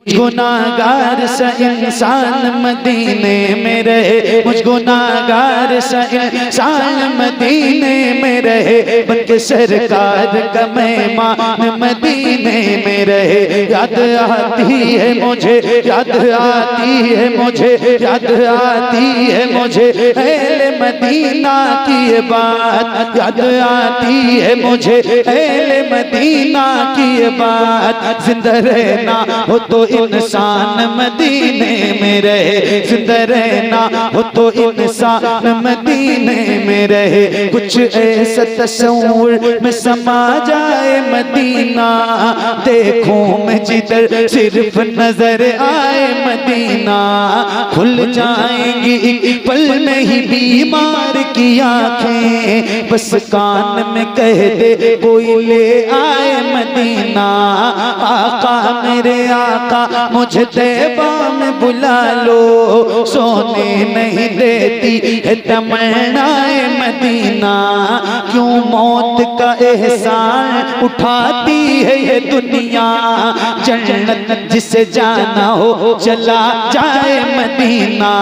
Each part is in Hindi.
गुनाहगार सा इंसान मदीने में रहे, मुझ गुनाहगार सा इंसान मदीने में रहे, बनके सरकार का मेहमान मदीने में रहे। याद आती है मुझे, याद आती है मुझे, याद आती है मुझे अहले मदीना की ये बात, याद आती है मुझे अहले मदीना की ये बात। जिंदा रहना हो तो इंसान मदीने में रहे, जिंदा रहना हो तो इंसान मदीने में रहे। कुछ ऐसा तस्वीर में समा जाए मदीना, देखूं मैं जिधर सिर्फ नजर आए मदीना। खुल जाएंगी एक पल में ही बीमार की आंखें, बस कान में कह दे कोई ले आए मदीना। आका मेरे आका मुझे तैबा में बुला लो, सोने नहीं देती है तमन्नाए मदीना। क्यों मौत का एहसान उठाती है ये दुनिया, जन्नत जिसे जाना हो चला जाए मदीना,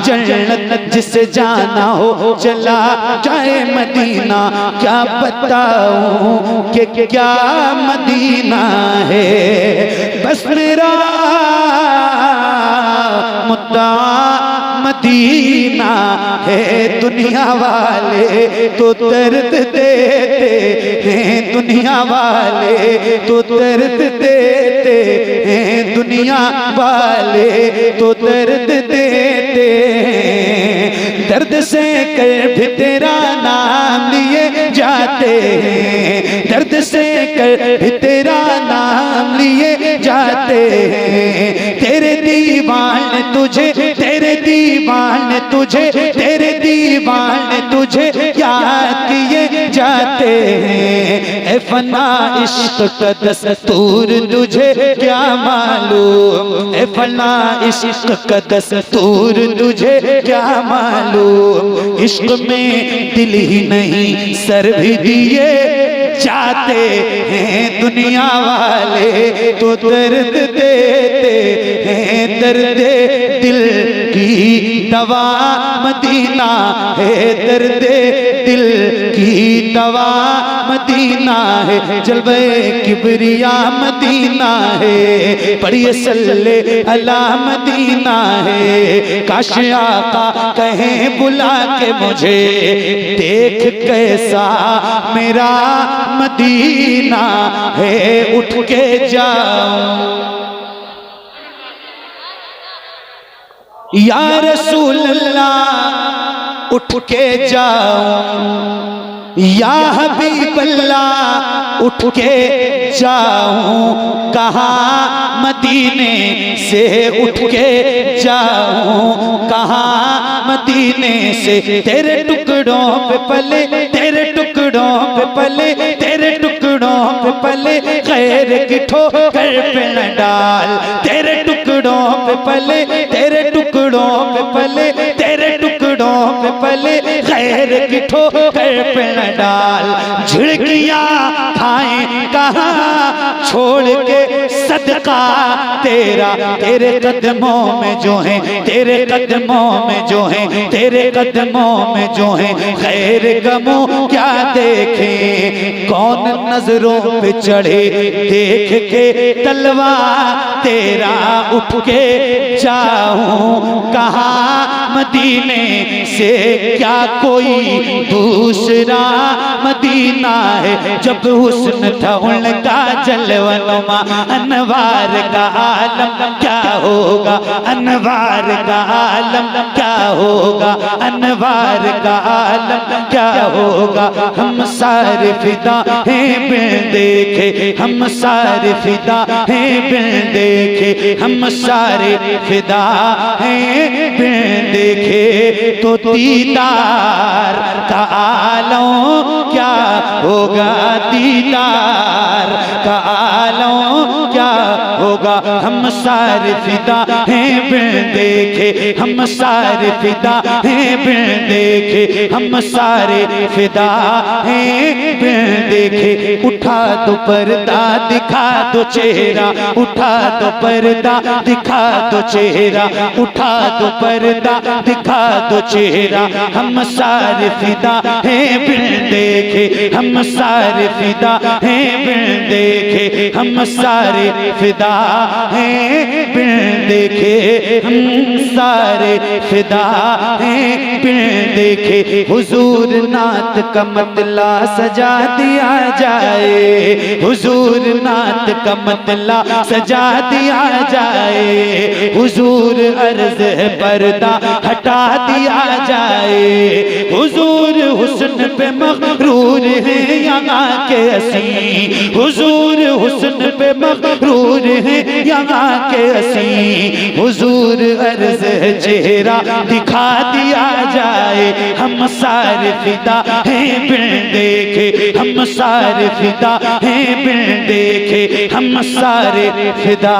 जन्नत जिसे जाना हो चला जाए मदीना। क्या बताऊं कि क्या मदीना है, बस मेरा मुद्दा मदीना है। दुनिया वाले तो दर्द देते हैं, दुनिया वाले तो दर्द देते हैं, दुनिया वाले तो दर्द देते हैं। दर्द से कर भी तेरा नाम लिए जाते हैं, दर्द से कर भी तेरा नाम लिए जाते हैं। तेरे दीवाने तुझे, तेरे दीवाने तुझे, तेरे दीवाने तुझे याद किए जाते हैं। ए फना इश्क का दस्तूर तुझे क्या मालूम, ए फना इश्क का दस्तूर तुझे क्या मालूम। इश्क में दिल ही नहीं सर भी दिए जाते हैं, दुनिया वाले तो दर्द देते हैं। दर्द दिल की दवा मदीना है, दर्द दिल की दवा मदीना है। जलवे किबरिया मदीना है, पढ़िए सल्ले अला मदीना है। काश आका कहें बुला के मुझे, देख कैसा मेरा मदीना है। उठ के जाऊं या रसूल अल्लाह, उठ के जाऊं या हबीब अल्लाह, उठ के जाऊं। कहाँ मदीने से उठ के जाऊं, कहाँ मदीने से। तेरे टुकड़ों पे पले, तेरे टुकड़ों पे पले, तेरे टुकड़ों पे पले, खैर की ठोकर पे न डाल। तेरे टुकड़ों पे पले, तेरे टुकड़ों पे पले, तेरे टुकड़ों पे पले, खैर की ठोकर पे न डाल। झिड़कियां खाएं कहाँ छोड़ के सदका तेरा, तेरे कदमों में जो है, तेरे कदमों में जो है, तेरे कदमों में जो है। खैर गमों क्या देखें, कौन नजरों पे चढ़े देख के तलवा तेरा। उठ के जाऊं कहाँ मदीने से, क्या कोई दूसरा मदीना है। जब हुस्न था उनका जलवनुमा, अनवार का आलम क्या होगा, अनवार का आलम क्या होगा, अनवार का आलम क्या होगा। हम सारे फिदा हैं बिन देखे, हम सारे फिदा हैं बिन देखे, हम सारे फिदा हैं बिन देखे। तो दीदार का आलम क्या होगा, दीदार का आलम क्या होगा। होगा, हम सारे फिदा हैं बिन देखे, हम सारे फिदा हैं बिन देखे, हम सारे फिदा हैं बिन देखे। उठा दो पर्दा दिखा दो चेहरा, उठा दो पर्दा दिखा दो चेहरा, उठा दो पर्दा दिखा दो चेहरा। हम सारे फिदा हैं बिन देखे, हम सारे फिदा हैं बिन देखे, हम सारे फिदा हैं बिन देखे, हम सारे फिदा हैं बिन देखे। हुजूर नात का मतला सजा दिया जाए, हुजूर नात का मतला सजा दिया जाए, हुजूर अर्ज है पर्दा हटा दिया जाए। हुजूर हुस्न पे मगरूर है यहाँ के असी, हुजूर हुस्न पे मगरूर है यहाँ के असी। हुजूर अर्ज है चेहरा दिखा दिया जाए, हम सारे फिदा हैं बिन देखे, हम सारे फिदा हैं बिन देखे, हम सारे फिदा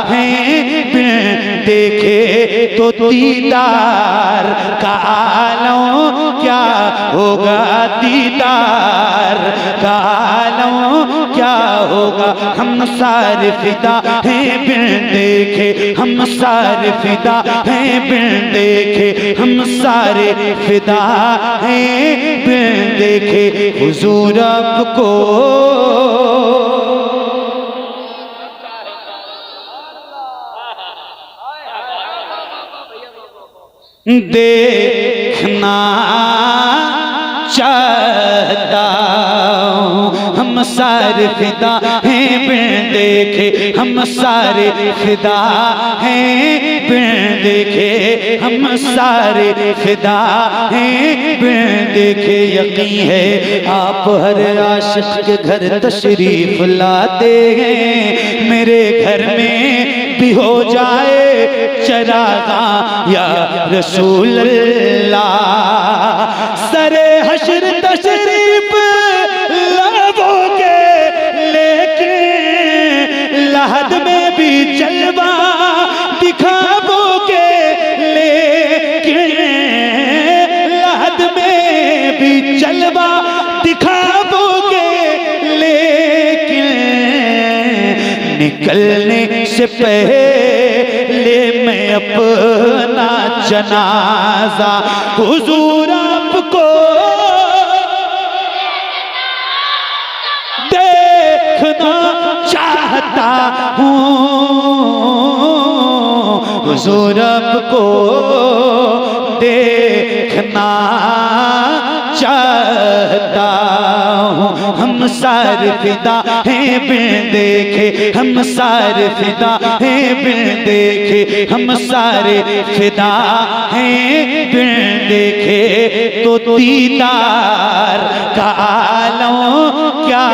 हैं बिन देखे। तो दीदार का आलम क्या होगा, दीदार का आलम क्या होगा। हम सारे फिदा हैं बिन देखे, हम सारे फिदा हैं बिन देखे, हम सारे फिदा हैं बिन देखे। हुजूर आपको देखना चाहता हूँ, हम सारे फिदा हैं बिन देखे, हम सारे फिदा हैं बिन देखे, हम सारे फिदा हैं बिन देखे। यकीन है आप हर आशिक के घर तशरीफ लाते हैं, मेरे घर में भी हो जाए चरागा या रसूल अल्लाह। सरे हश्र तशरीफ लाओगे लेके लहद में भी जलवा दिखाओगे, लेके लहद में भी जलवा दिखाओगे, लेकिन निकलने से पहले मैं अपना जनाजा हुजूर आपको देखना चाहता हूँ, हुजूर आपको देखना चाहता हूँ। हम सारे फिदा हैं बिन देखे, हम सारे फिदा हैं बिन देखे, हम सारे फिदा हैं बिन देखे। तो दीदार का आलम क्या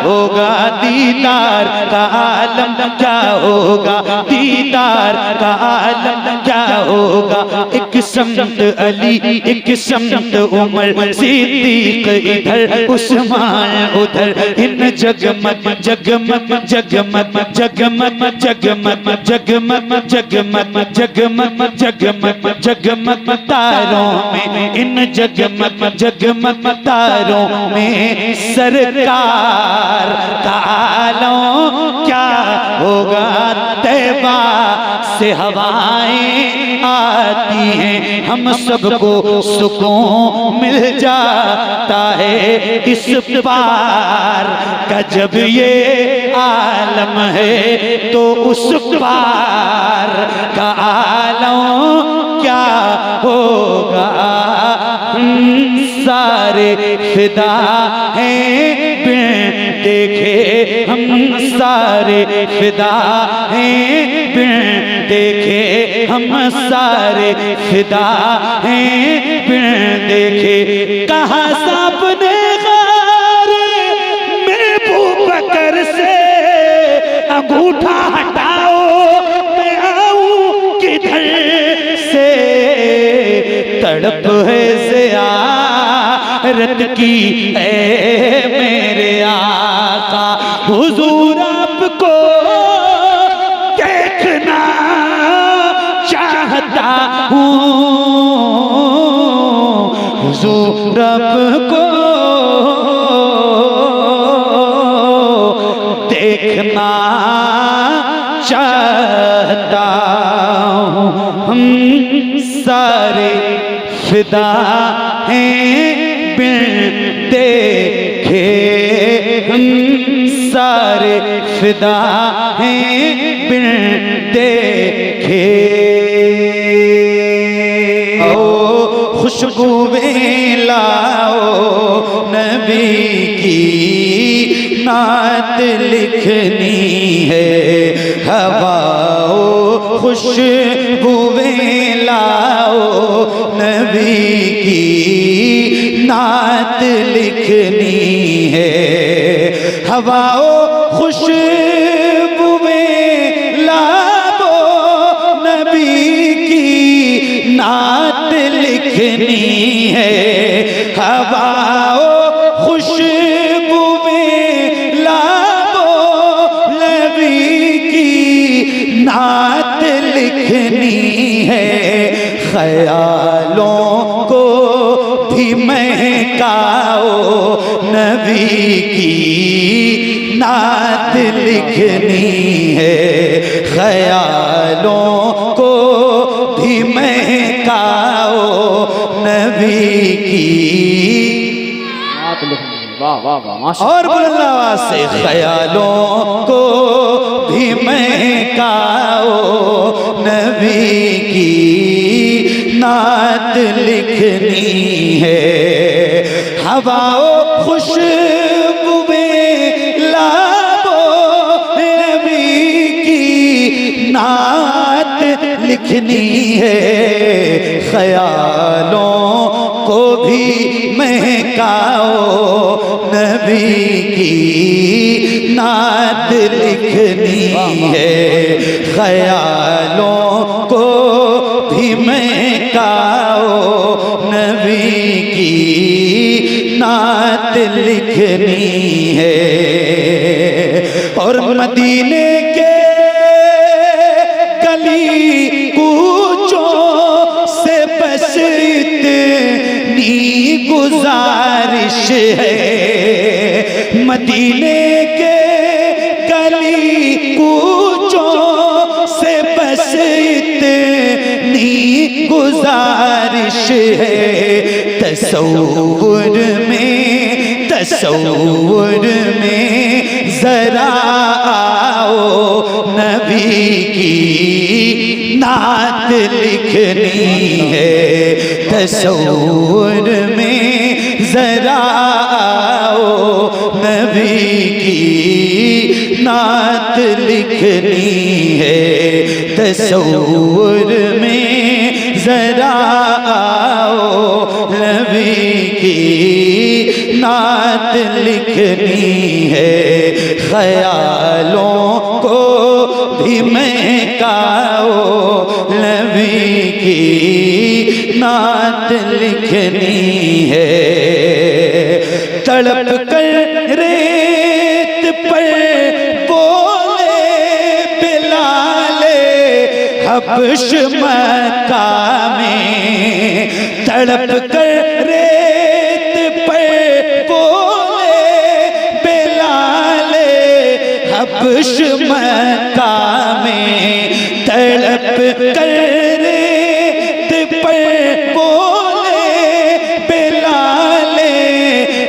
होगा, दीदार का आलम क्या होगा, दीदार का आलम क्या होगा। एक समत अली एक समत उमर, सिद्दीक इधर उस्मान उधर, इन जगमग जगमग जगमग जगमग जगमग जगमग जगमग जगमग जगमग जगमग तारों में, इन जगमग जगमग तारों में सरकार का आलम क्या होगा। तैबा से हवाएं आती हैं, हम सबको सुकून मिल जाता है इस पार का जब ये आलम है, तो उस पार का आलम क्या होगा। सारे फिदा हैं बिन देखे, हम सारे फिदा हैं बिन देखे, हम सारे फिदा हैं बिन देखे। कहा सांप ने गार में बकर से अंगूठा हटाओ, मैं आऊं किधर से। तड़प है ज़ियारत की ऐ मेरे आका, हुजूर आपको रब को देखना चाहता हूँ। हम सारे फिदा हैं बिन देखे, हम सारे फिदा हैं बिन देखे। ओ खुशबुएं लाओ नबी की नात लिखनी है, हवाओ खुशबुएं लाओ नबी की नात लिखनी है, हवाओ खुशबुएं लाओ नबी की नात लिखनी है, हवाओ खुशबुएं लाओ नबी की नात लिखनी है, ख्यालों को भी महकाओ नबी की नात लिखनी है, ख्यालों को भी महकाओ नबी की नात लिखनी है। वाह वाह वाह। और बुलंद आवाज से ख्यालों को भी महकाओ नबी की नात लिखनी है, हवाओ खुशबुएं लाओ नबी की नात लिखनी है, ख्यालों को भी महकाओ नबी की नात लिखनी है, ख्यालों को भी महकाओ नबी की नात लिखनी है। और मदीने के गली कूचों से बस इतनी गुजारिश है, मदीने के गली कूचों से बस इतनी गुजारिश है, तसव्वुर में जरा आओ नबी की नात लिखनी है, तसव्वुर में जरा आओ नबी की नात लिखनी है, तसव्वुर में जरा आओ नबी की नात लिखनी है, ख्यालों को भी महकाओ नबी की नात लिखनी है। तड़प कर रेत पर बोले बिलाले हबश मक्का में, तड़प कर रेत पर बोले बिलाले हबश मक्का में, तड़प कर रेत पर बोले बिलाले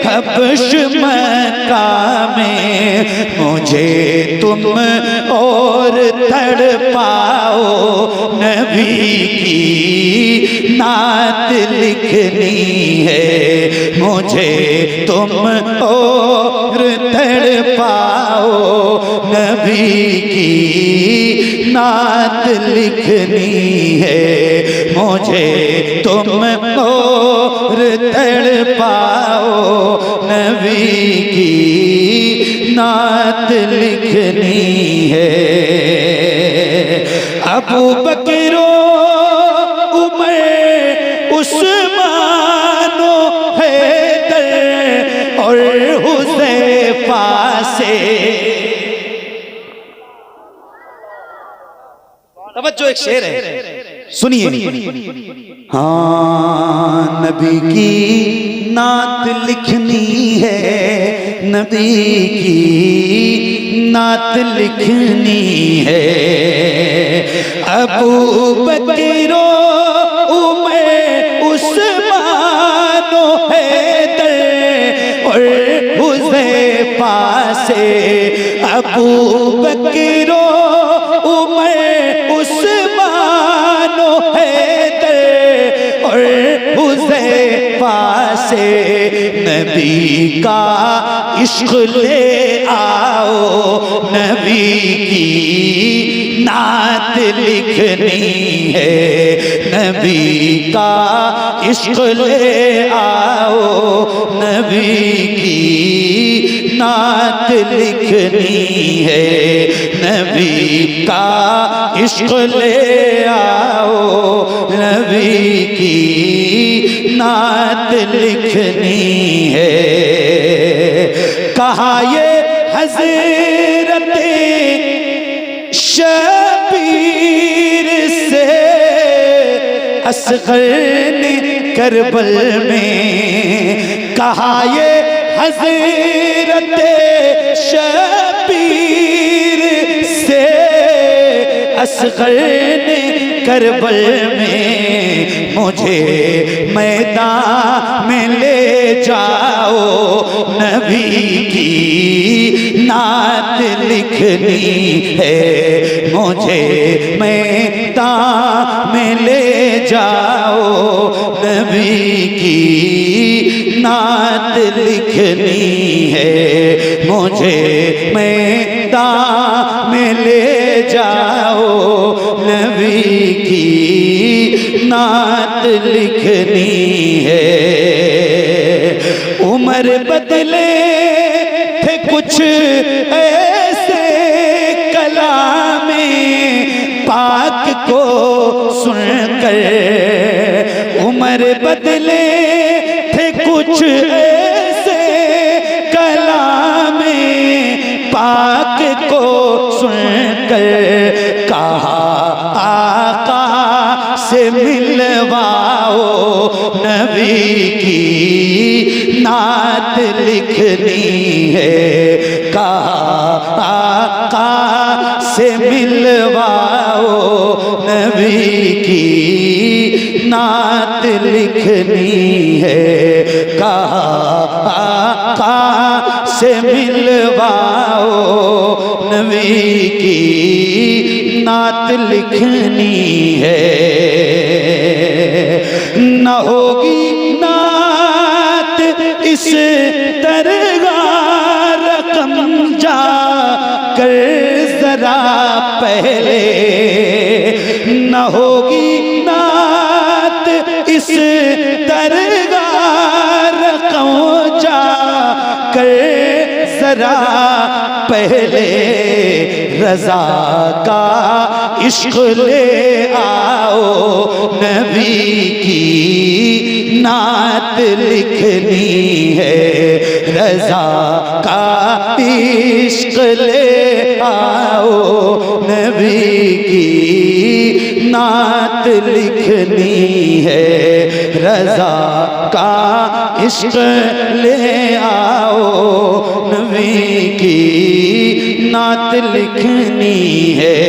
हबश मक्का में, मुझे तुम और तड़पाओ नबी की नात लिखनी है, मुझे तुम और तड़पाओ नबी की नात लिखनी है, मुझे तुम और तड़पाओ नबी की नात लिखनी है। अबू बकरो उमर उस्मानो हैदर और हुज़ैफा से, तवज्जो एक शेर है सुनिए। हाँ नबी की नात लिखनी है, नबी की नात लिखनी है। अबू बकरो उमर उस्मानो हैदर और हुज़ैफा से, अबू बकरो उमर उस्मानो हैदर और हुज़ैफा से नबी का इश्क ले आओ, नबी की नात लिखनी है, नबी का इश्क ले आओ, नबी की नात लिखनी है, नबी का इश्क ले आओ, नबी की नात लिखनी है। कहा ये हज़रत शबीर से असग़र ने करबल में, कहा ये हज़रत शबीर से असग़र ने करबल में, मुझे मैदान में ले जाओ, नबी की नात लिखनी है, मुझे मैदान में ले जाओ, नबी की नात लिखनी है, मुझे मैदान में ले जाओ, नबी की नात लिखनी है। उमर बदले थे कुछ ऐसे कलामे पाक को सुनकर, उमर बदले थे कुछ ऐसे कलामे पाक को सुनकर, कहा आका से मिलवाओ, नबी की नात लिखनी है, कहा आका से मिलवाओ, नबी की नात लिखनी है, कहा आका से मिलवाओ, नबी की नात लिखनी है। न होगी नात इस तरह रकम जा कर जरा पहले, न होगी नात इस तरह रकम जा कर जरा पहले, रज़ा का इश्क ले आओ, नबी की नात लिखनी है, रज़ा का इश्क ले आओ, नबी की नात लिखनी है, रज़ा का इश्क ले आओ, नबी की नात लिखनी है।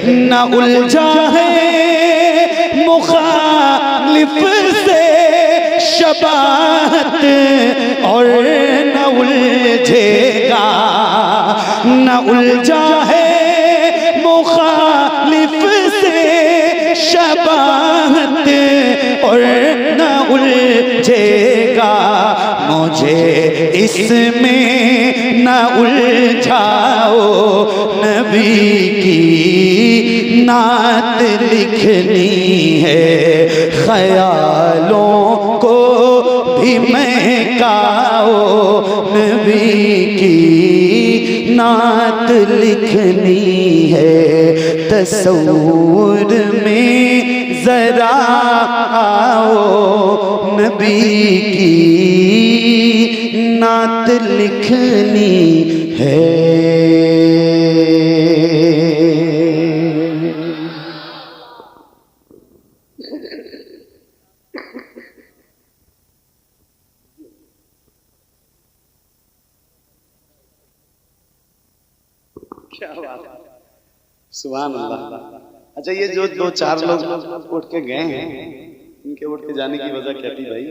न उलझा है मुखालिफ से शबाहत और न उलझेगा, न उलझा है मुखालिफ से शबाहत और न उलझेगा, मुझे इसमें न उलझाओ, नबी की नात लिखनी है, ख्यालों को भी महकाओ, नबी की नात लिखनी है, तसव्वुर में जरा आओ, नबी की नात लिखनी है। सुभान अल्लाह। अच्छा, ये जो दो चार लोग उठ के गए हैं, इनके उठ के जाने की वजह क्या थी भाई?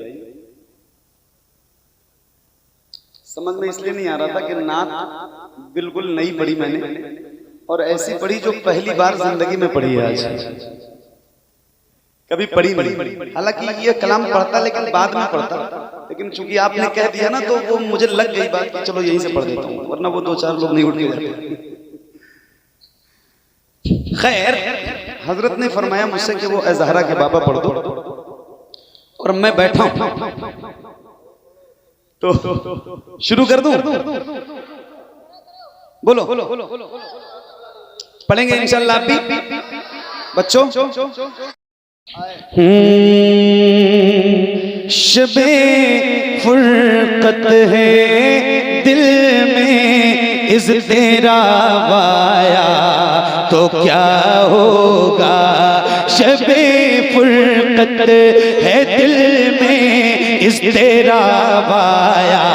समझ में इसलिए नहीं आ रहा था कि नात बिल्कुल नई पढ़ी मैंने, और ऐसी पढ़ी जो पहली बार जिंदगी में पढ़ी है, आज कभी पढ़ी नहीं। हालांकि ये कलाम पढ़ता लेकिन बाद में पढ़ता, लेकिन चूंकि आपने कह दिया ना तो वो मुझे लग गई बात कि चलो यहीं से पढ़ देता हूँ, वरना वो दो चार लोग नहीं उठ के जाते। खैर, हजरत ने फरमाया मुझसे कि वो ज़हरा के बाबा पढ़ दो, और मैं बैठा हूं तो शुरू कर दूं? बोलो, पढ़ेंगे इंशाअल्लाह। आप भी बच्चों, शबे फुरकत है दिल में इस तेरा वाया तो क्या होगा। शबे फुरकत है दिल में इस तेरा वाया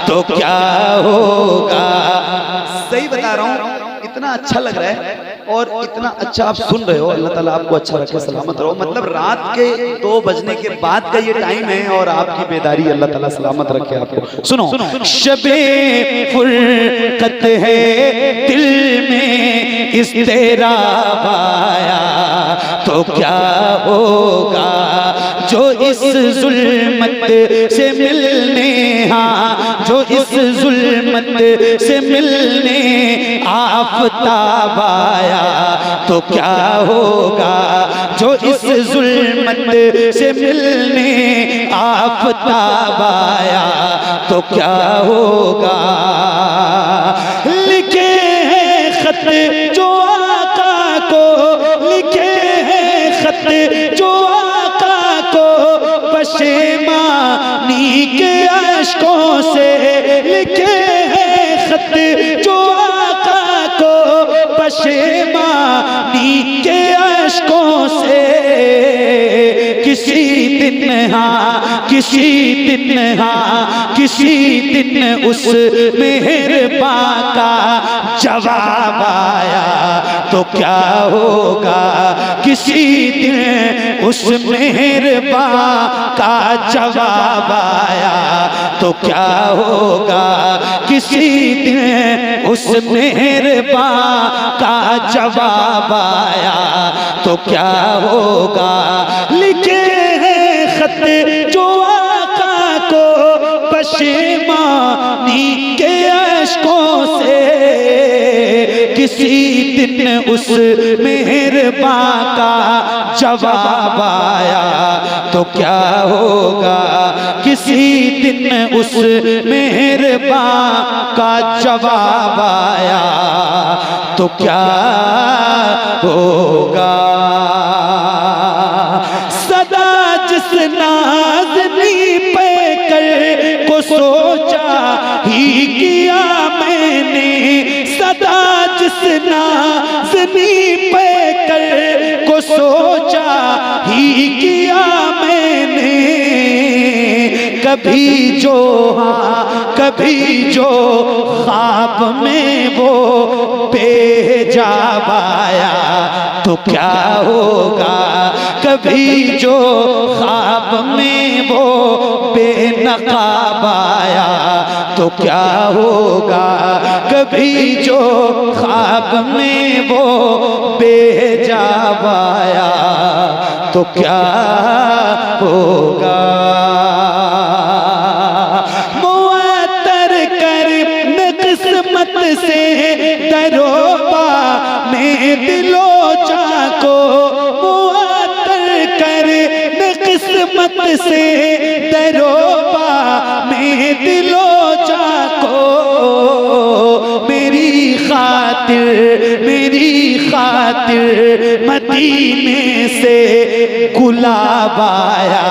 तो क्या होगा। सही बता रहा हूँ, इतना अच्छा लग रहा है और इतना अच्छा आप सुन रहे हो। अल्लाह ताला आपको अच्छा रखे, सलामत रहो। मतलब रात के 2 बजने के बाद का ये टाइम है और आपकी बेदारी अल्लाह ताला सलामत रखे आपको। सुनो, शबे फुरकत है दिल में इस तेरा वाया तो क्या होगा। जो इस जुल्मत से मिलने, हाँ जो इस जुल्मत से मिलने आफताब आया तो क्या होगा। जो इस जुल्मत से मिलने आफताब आया तो क्या होगा। लिखे हैं खत जो आका को, लिखे हैं खत जो आका को पशेमानी के अश्कों से। लिखे हैं खत जो आका को पशेमानी के अश्कों से। किसी दिन, हाँ किसी दिन, हाँ किसी दिन उस मेहरबान का जवाब आया तो क्या होगा। किसी दिन उस मेहरबान का जवाब आया तो क्या होगा। किसी दिन उस मेहरबान का जवाब आया तो क्या होगा। लिखे हैं खत जो आका को पशेमानी के अश्कों से। किसी दिन उस मेहरबान का जवाब आया तो क्या होगा। किसी दिन उस मेहरबान का जवाब आया तो क्या होगा। सदा जिस नाज़नी पे कर को सोचा ही किया मैंने। सदा जिस नाज़नी पे कर को सोचा ही किया मैंने। कभी जो, हाँ कभी जो ख्वाब में वो बेजाब आया तो क्या होगा। कभी जो ख्वाब में वो बेनकाब आया तो क्या होगा। कभी जो ख्वाब में वो बेजाब आया तो क्या होगा। मुअत्तर कर न किस्मत से दरोबा में दिलो जाको। मुअत्तर कर न किस्मत से दरोबा में दिलो जाको। मेरी खातिर मदीने से गुलाब आया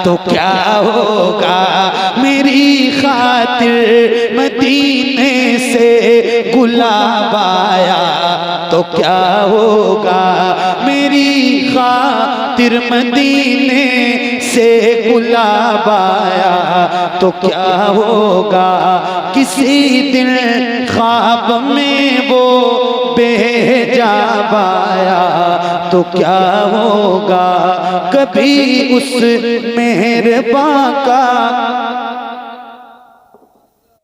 तो क्या होगा। मेरी खातिर मदीने से गुलाब आया तो क्या होगा। मेरी खातिर मदीने से गुलाब आया तो क्या होगा। किसी दिन ख्वाब में वो बेजाबाया तो क्या होगा, कभी उस मेहरबान का